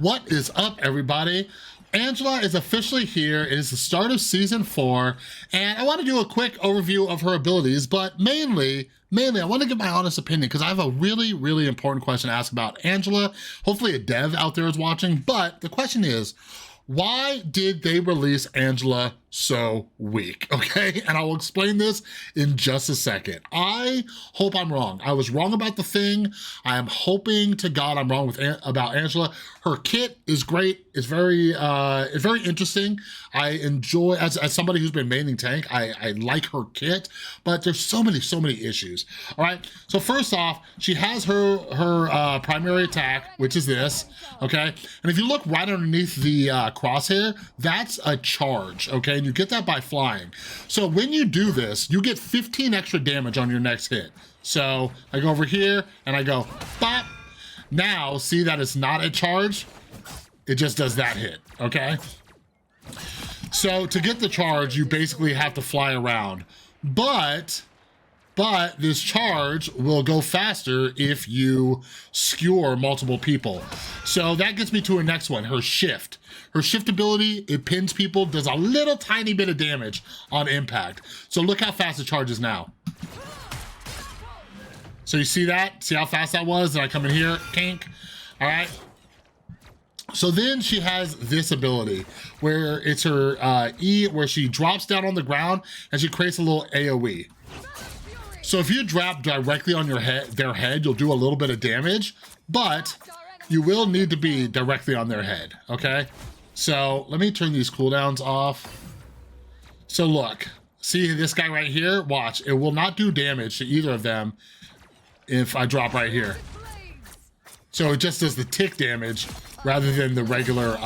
What is up, everybody? Angela is officially here. It is the start of season 4, and I want to do a quick overview of her abilities, but mainly I want to give my honest opinion because I have a really important question to ask about Angela. Hopefully a dev out there is watching, but the question is, why did they release Angela so weak, okay? And I will explain this in just a second. I hope I'm wrong. I was wrong about the thing. I am hoping to God I'm wrong about Angela. Her kit is great. It's very interesting. I enjoy, as somebody who's been maining tank, I like her kit, but there's so many issues, all right? So first off, she has her primary attack, which is this, okay? And if you look right underneath the crosshair, that's a charge, okay? And you get that by flying. So when you do this, you get 15 extra damage on your next hit. So I go over here and I go, bop. Now, see that it's not a charge? It just does that hit, okay? So to get the charge, you basically have to fly around. But this charge will go faster if you skewer multiple people. So that gets me to her next one, her shift. Her shift ability, it pins people, does a little tiny bit of damage on impact. So look how fast it charges now. So you see that? See how fast that was? And I come in here, kink, all right? So then she has this ability where it's her E, where she drops down on the ground and she creates a little AoE. So if you drop directly on their head, you'll do a little bit of damage, but you will need to be directly on their head, okay? So let me turn these cooldowns off. So look, see this guy right here? Watch, it will not do damage to either of them if I drop right here. So it just does the tick damage rather than the regular,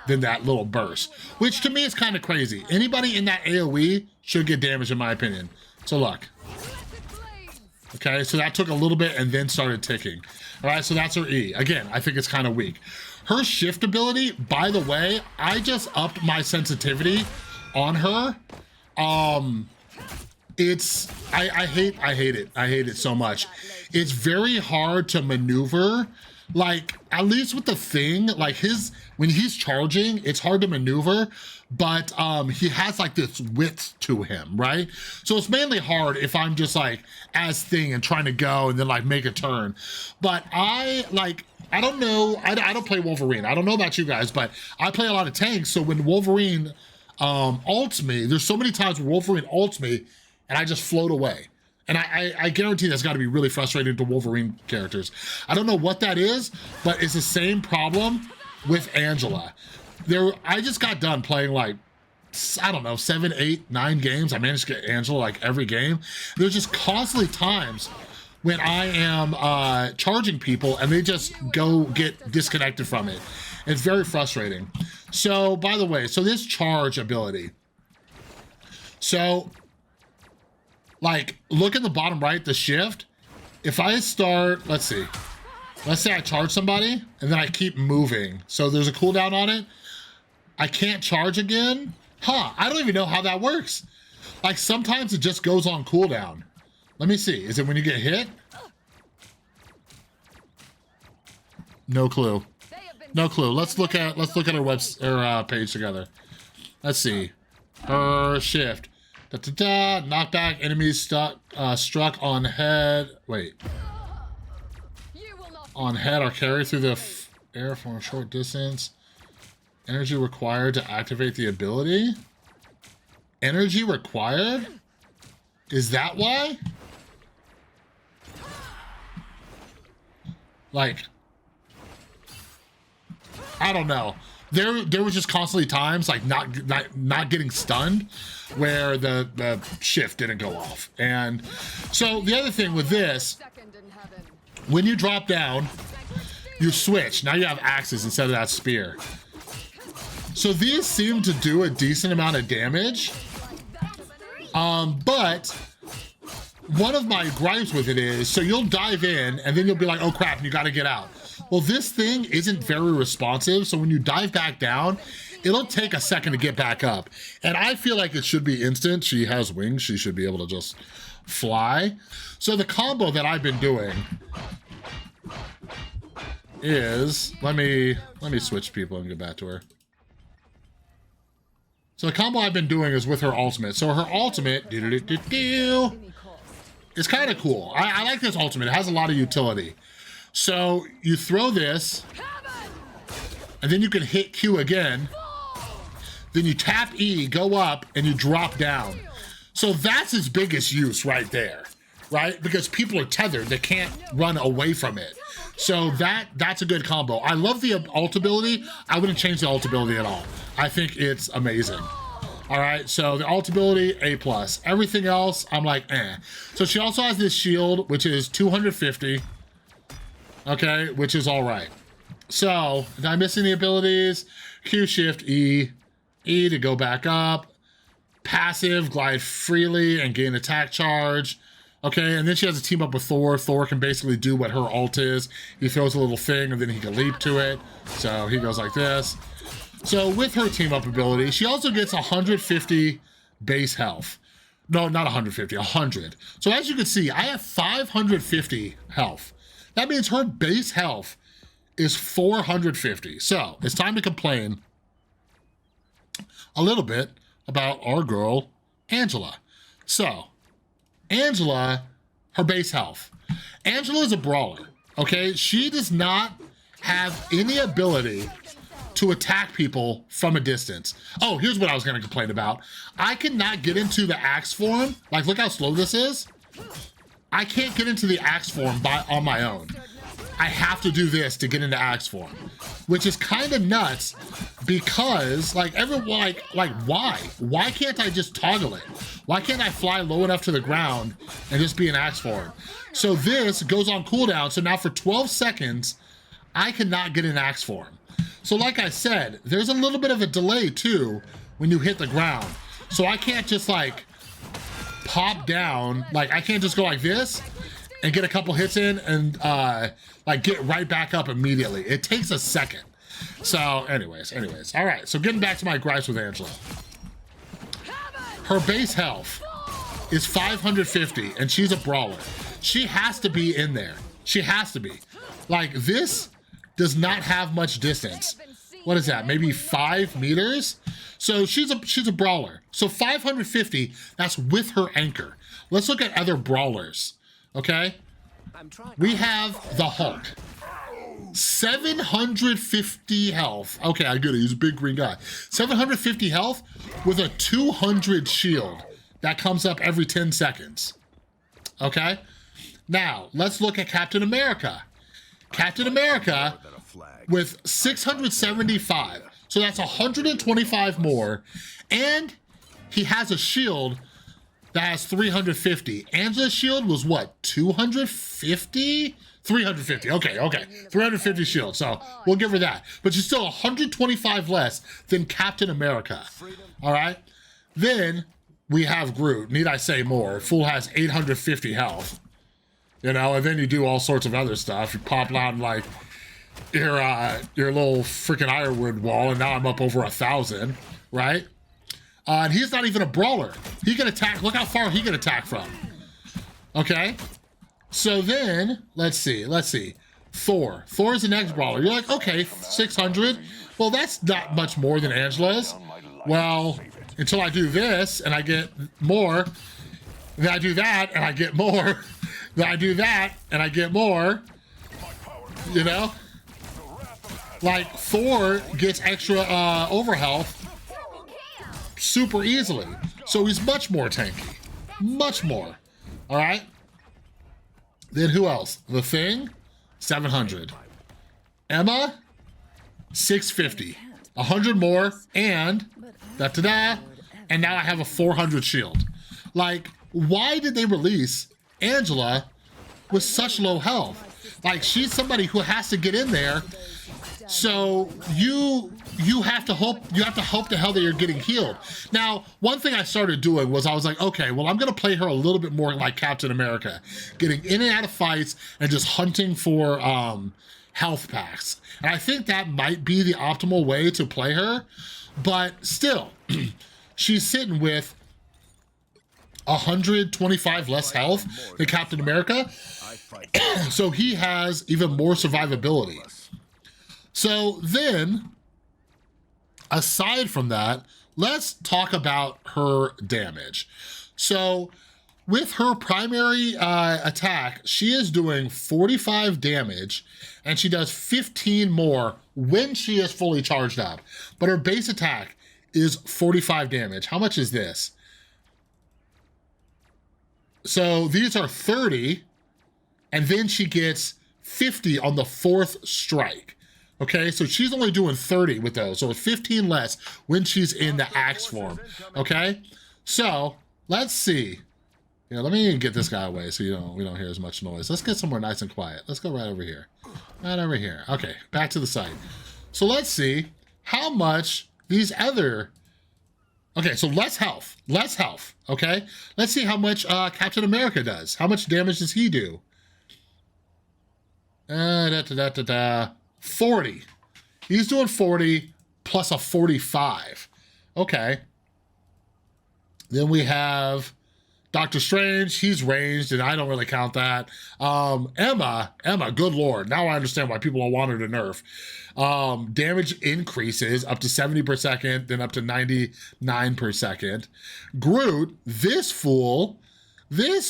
than that little burst, which to me is kind of crazy. Anybody in that AoE should get damage in my opinion. So look. Okay, so that took a little bit and then started ticking. All right, so that's her E. Again, I think it's kind of weak. Her shift ability, by the way, I just upped my sensitivity on her. I hate it. I hate it so much. It's very hard to maneuver. Like, at least with the thing, like when he's charging, it's hard to maneuver, but he has like this width to him, right? So it's mainly hard if I'm just like as thing and trying to go and then like make a turn. But I don't know, I don't play Wolverine. I don't know about you guys, but I play a lot of tanks. So when Wolverine ults me, there's so many times where Wolverine ults me and I just float away. And I guarantee that's gotta be really frustrating to Wolverine characters. I don't know what that is, but it's the same problem with Angela. I just got done playing like, I don't know, 7, 8, 9 games. I managed to get Angela like every game. There's just constantly times when I am charging people and they just go get disconnected from it. It's very frustrating. So by the way, so this charge ability. So, like, look at the bottom right, the shift. If I start, let's say I charge somebody and then I keep moving. So there's a cooldown on it. I can't charge again. Huh, I don't even know how that works. Like sometimes it just goes on cooldown. Let me see, is it when you get hit? No clue. No clue. Let's look at her page together. Let's see. Her shift. Knockback, enemies struck on head. Wait. On head or carried through the air for a short distance. Energy required to activate the ability? Energy required? Is that why? Like, I don't know. There was just constantly times like not getting stunned where the shift didn't go off. And so the other thing with this, when you drop down, you switch. Now you have axes instead of that spear. So these seem to do a decent amount of damage. But one of my gripes with it is, so you'll dive in and then you'll be like, oh crap, you gotta get out. Well, this thing isn't very responsive, so when you dive back down, it'll take a second to get back up. And I feel like it should be instant. She has wings, she should be able to just fly. So the combo that I've been doing is, let me switch people and get back to her. So the combo I've been doing is with her ultimate. So her ultimate, is kind of cool. I like this ultimate. It has a lot of utility. So you throw this, and then you can hit Q again. Then you tap E, go up, and you drop down. So that's its biggest use right there, right? Because people are tethered. They can't run away from it. So that's a good combo. I love the ult ability. I wouldn't change the ult ability at all. I think it's amazing. All right, so the ult ability, A+. Everything else, I'm like, eh. So she also has this shield, which is 250. Okay, which is all right. So, did I miss any abilities? Q, Shift, E. E to go back up. Passive, glide freely and gain attack charge. Okay, and then she has a team up with Thor. Thor can basically do what her ult is. He throws a little thing and then he can leap to it. So he goes like this. So with her team up ability, she also gets 150 base health. No, not 150, 100. So as you can see, I have 550 health. That means her base health is 450. So it's time to complain a little bit about our girl, Angela. So Angela, her base health. Angela is a brawler, okay? She does not have any ability to attack people from a distance. Oh, here's what I was gonna complain about. I cannot get into the axe form. Like, look how slow this is. I can't get into the axe form on my own. I have to do this to get into axe form, which is kind of nuts because like everyone, like why? Why can't I just toggle it? Why can't I fly low enough to the ground and just be in axe form? So this goes on cooldown. So now for 12 seconds, I cannot get in axe form. So like I said, there's a little bit of a delay too when you hit the ground. So I can't just like pop down, like I can't just go like this and get a couple hits in and like get right back up immediately. It takes a second. So anyways. All right, so getting back to my gripes with Angela. Her base health is 550 and she's a brawler. She has to be in there. She has to be. Like this does not have much distance. What is that, maybe 5 meters? So she's a brawler. So 550, that's with her anchor. Let's look at other brawlers, okay? We have the Hulk. 750 health. Okay, I get it, he's a big green guy. 750 health with a 200 shield. That comes up every 10 seconds, okay? Now, let's look at Captain America. Captain America with 675. So that's 125 more. And he has a shield that has 350. Angela's shield was what, 250? 350, okay. 350 shield, so we'll give her that. But she's still 125 less than Captain America, all right? Then we have Groot, need I say more? Fool has 850 health, you know, and then you do all sorts of other stuff. You pop down like your little freaking ironwood wall, and now I'm up over 1,000, right? And he's not even a brawler. He can attack, look how far he can attack from, okay? So then, let's see. Thor. Thor is the next brawler. You're like, okay, 600. Well, that's not much more than Angela's. Well, until I do this and I get more, then I do that and I get more, then I do that and I get more, you know? Like, Thor gets extra overhealth super easily. So he's much more tanky. Much more. All right? Then who else? The Thing, 700. Emma, 650. 100 more, and da-da-da, and now I have a 400 shield. Like, why did they release Angela with such low health? Like, she's somebody who has to get in there, so you have to hope the hell that you're getting healed. Now, one thing I started doing was I was like, okay, well, I'm gonna play her a little bit more like Captain America, getting in and out of fights and just hunting for health packs. And I think that might be the optimal way to play her, but still, she's sitting with 125 less health than Captain America, so he has even more survivability. So then, aside from that, let's talk about her damage. So with her primary attack, she is doing 45 damage, and she does 15 more when she is fully charged up. But her base attack is 45 damage. How much is this? So these are 30, and then she gets 50 on the 4th strike. Okay, so she's only doing 30 with those, so it's 15 less when she's in the axe form, okay? So, let's see. Let me get this guy away so we don't hear as much noise. Let's get somewhere nice and quiet. Let's go right over here. Right over here. Okay, back to the site. So let's see how much these other... Okay, so less health, okay? Let's see how much Captain America does. How much damage does he do? 40. He's doing 40 plus a 45. Okay. Then we have Doctor Strange. He's ranged, and I don't really count that. Emma, good Lord. Now I understand why people want her to nerf. Damage increases up to 70 per second, then up to 99 per second. Groot, this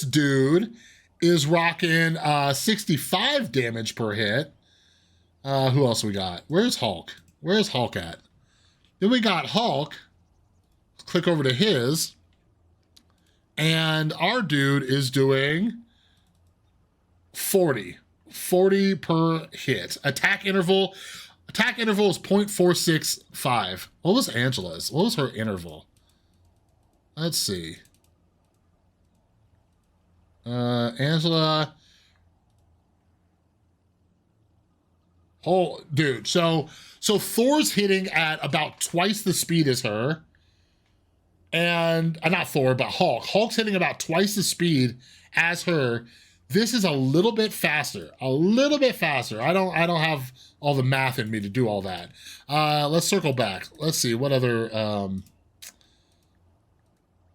dude is rocking 65 damage per hit. Who else we got? Where's Hulk? Where's Hulk at? Then we got Hulk. Click over to his. And our dude is doing 40 per hit. Attack interval is 0.465. What was Angela's? What was her interval? Let's see. Angela... Oh, dude, so Thor's hitting at about twice the speed as her. And, not Thor, but Hulk. Hulk's hitting about twice the speed as her. This is a little bit faster. I don't have all the math in me to do all that. Let's circle back. Let's see, what other,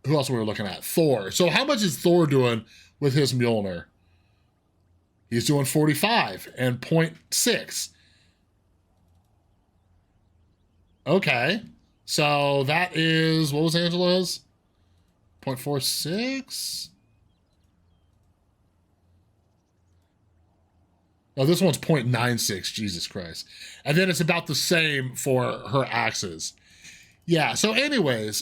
who else were we looking at? Thor. So how much is Thor doing with his Mjolnir? He's doing 45 and 0.6. Okay, so that is, what was Angela's? 0.46? Oh, this one's 0.96, Jesus Christ. And then it's about the same for her axes. Yeah, so anyways,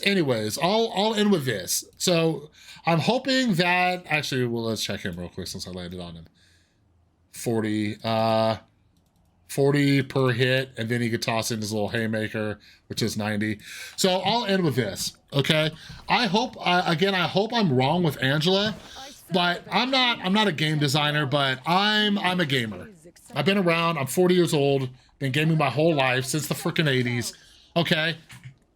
I'll end with this. So I'm hoping that, actually, well, let's check him real quick since I landed on him. 40 per hit, and then he could toss in his little haymaker, which is 90. So I'll end with this, okay? I hope I'm wrong with Angela, but I'm not a game designer, but I'm a gamer. I've been around, I'm 40 years old, been gaming my whole life since the frickin' 80s, okay?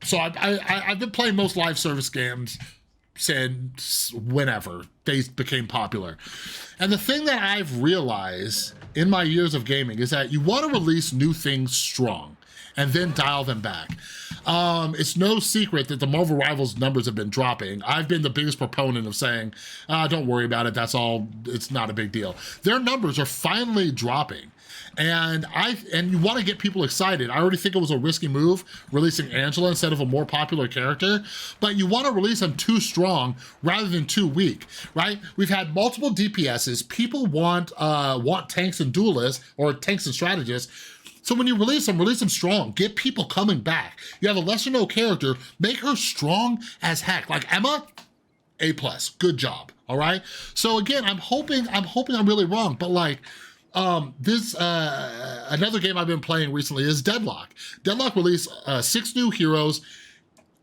So I've been playing most live service games since whenever they became popular. And the thing that I've realized in my years of gaming is that you want to release new things strong and then dial them back. It's no secret that the Marvel Rivals numbers have been dropping. I've been the biggest proponent of saying, don't worry about it, that's all, it's not a big deal. Their numbers are finally dropping. And you want to get people excited. I already think it was a risky move releasing Angela instead of a more popular character, but you want to release them too strong rather than too weak, right? We've had multiple DPSs. People want tanks and duelists, or tanks and strategists. So when you release them strong. Get people coming back. You have a lesser known character, make her strong as heck. Like Emma, A+, good job, all right? So again, I'm hoping I'm really wrong, but like, another game I've been playing recently is Deadlock. Deadlock released 6 new heroes.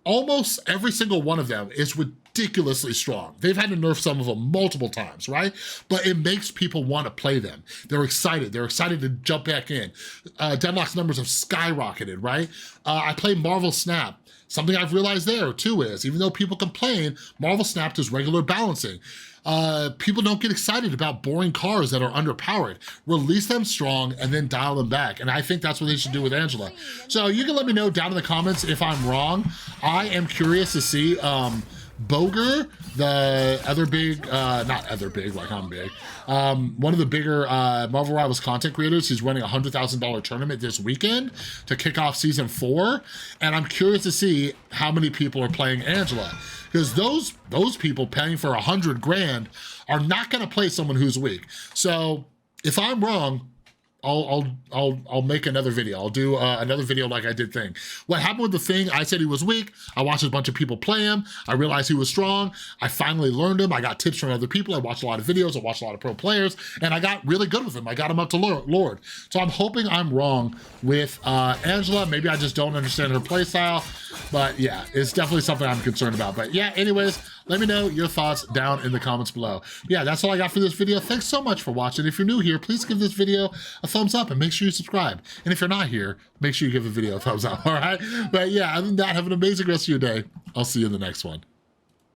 Almost every single one of them is ridiculously strong. They've had to nerf some of them multiple times, right? But it makes people want to play them. They're excited to jump back in. Deadlock's numbers have skyrocketed, right? I play Marvel Snap. Something I've realized there too is, even though people complain, Marvel Snap does regular balancing. People don't get excited about boring cars that are underpowered. Release them strong and then dial them back. And I think that's what they should do with Angela. So you can let me know down in the comments if I'm wrong. I am curious to see Boger, the other big, not other big, like I'm big, one of the bigger Marvel Rivals content creators, he's running a $100,000 tournament this weekend to kick off season 4. And I'm curious to see how many people are playing Angela, because those people paying for 100 grand are not gonna play someone who's weak. So if I'm wrong, I'll make another video. I'll do another video like I did Thing. What happened with the Thing, I said he was weak. I watched a bunch of people play him. I realized he was strong. I finally learned him. I got tips from other people. I watched a lot of videos. I watched a lot of pro players, and I got really good with him. I got him up to Lord. So I'm hoping I'm wrong with Angela. Maybe I just don't understand her play style, but yeah, it's definitely something I'm concerned about. But yeah, anyways, let me know your thoughts down in the comments below. Yeah, that's all I got for this video. Thanks so much for watching. If you're new here, please give this video a thumbs up and make sure you subscribe. And if you're not here, make sure you give the video a thumbs up, all right? But yeah, other than that, have an amazing rest of your day. I'll see you in the next one.